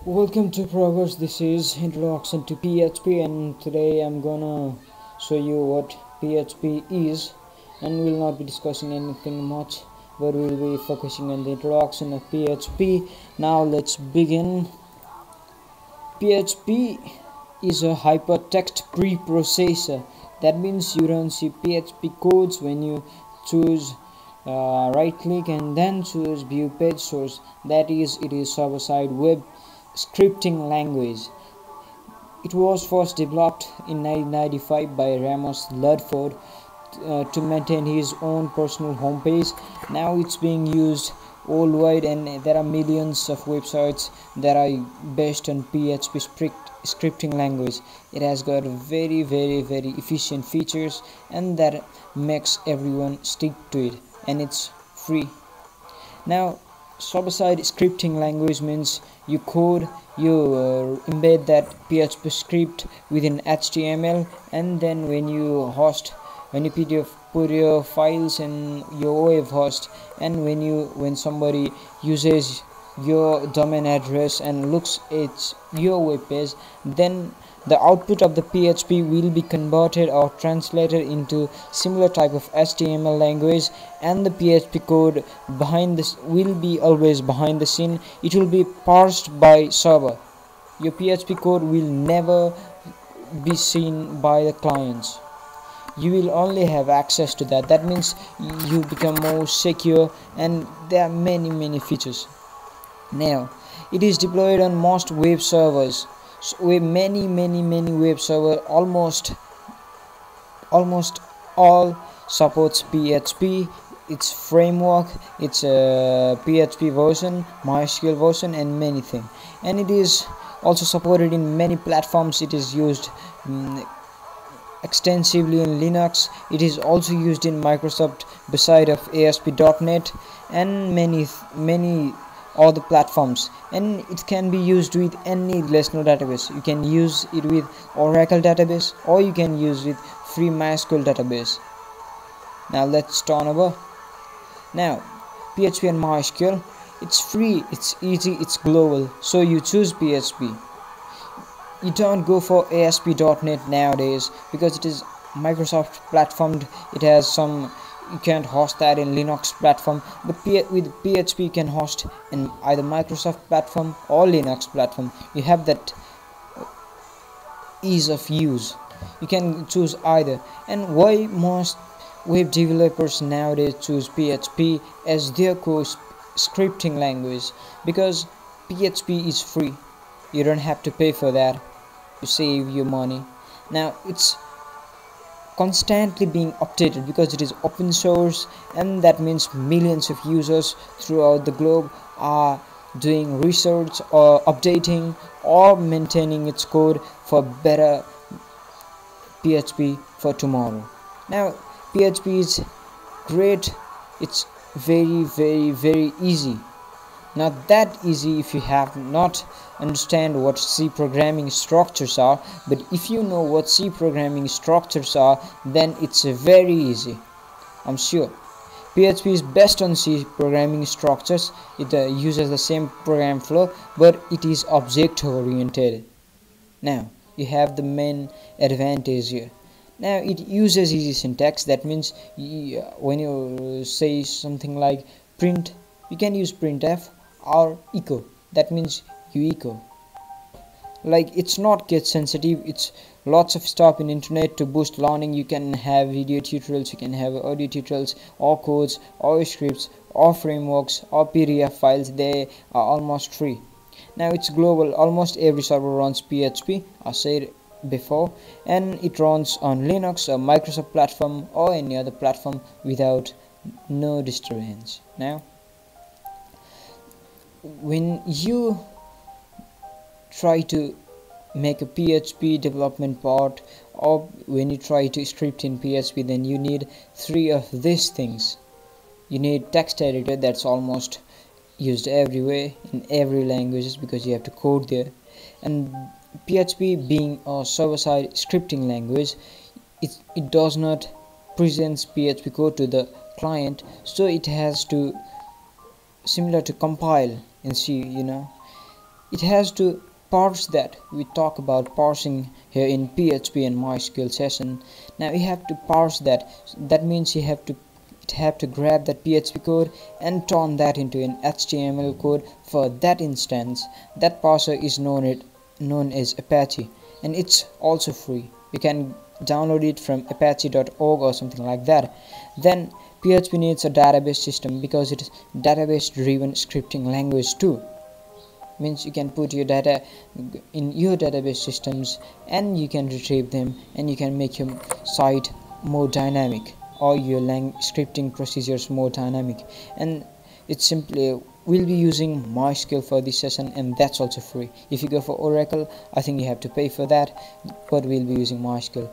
Welcome to Progress. This is introduction to PHP, and today I'm gonna show you what PHP is, and we'll not be discussing anything much, but we'll be focusing on the introduction of PHP. Now let's begin. PHP is a hypertext preprocessor. That means you don't see PHP codes when you choose right click and then choose view page source. That is, it is server-side web scripting language. It was first developed in 1995 by Ramos Ludford to maintain his own personal homepage. Now it's being used worldwide, and there are millions of websites that are based on PHP scripting language. It has got very efficient features, and that makes everyone stick to it, and it's free. Now, server-side scripting language means you embed that PHP script within HTML, and then when you put your files in your web host, and when somebody uses your domain address and looks at your web page, then the output of the PHP will be converted or translated into similar type of HTML language, and the PHP code behind this will be always behind the scene. It will be parsed by server. Your PHP code will never be seen by the clients. You will only have access to that. That means you become more secure, and there are many features. Now, it is deployed on most web servers. So with many web server, almost all supports PHP, its framework, its PHP version, mysql version, and many things. And it is also supported in many platforms. It is used extensively in Linux. It is also used in Microsoft beside of ASP.NET and many other platforms, and it can be used with any relational database. You can use it with Oracle database, or you can use it free mysql database. Now let's turn over. Now PHP and mysql, it's free, it's easy, it's global, so you choose PHP. You don't go for ASP.NET nowadays because it is Microsoft platform. It has some, you can't host that in Linux platform, but with PHP you can host in either Microsoft platform or Linux platform. You have that ease of use. You can choose either. And why most web developers nowadays choose PHP as their core scripting language? Because PHP is free. You don't have to pay for that to save your money. Now it's constantly being updated because it is open source, and that means millions of users throughout the globe are doing research or updating or maintaining its code for better PHP for tomorrow. Now PHP is great. It's very easy. Not that easy if you have not understand what C programming structures are, but if you know what C programming structures are, then it's very easy. I'm sure PHP is best on C programming structures. It uses the same program flow, but it is object oriented. Now you have the main advantage here. Now it uses easy syntax. That means when you say something like print, you can use printf or echo. That means you echo. Like, it's not case sensitive. It's lots of stuff in internet to boost learning. You can have video tutorials, you can have audio tutorials, or codes, or scripts, or frameworks, or PDF files. They are almost free. Now it's global. Almost every server runs PHP, I said before, and it runs on Linux, or Microsoft platform, or any other platform without no disturbance. Now when you try to make a PHP development part, or when you try to script in PHP, then you need three of these things. You need text editor. That's almost used everywhere in every languages because you have to code there. And PHP being a server-side scripting language, it does not present PHP code to the client, so it has to similar to compile in C, it has to parse that. We talk about parsing here in PHP and MySQL session. Now you have to parse that. That means you have to grab that PHP code and turn that into an HTML code for that instance. That parser is known as Apache, and it's also free. You can download it from apache.org or something like that. Then PHP needs a database system because it is database driven scripting language too. Means you can put your data in your database systems and you can retrieve them, and you can make your site more dynamic or your scripting procedures more dynamic. And it's simply, we'll be using MySQL for this session, and that's also free. If you go for Oracle, I think you have to pay for that, but we'll be using MySQL.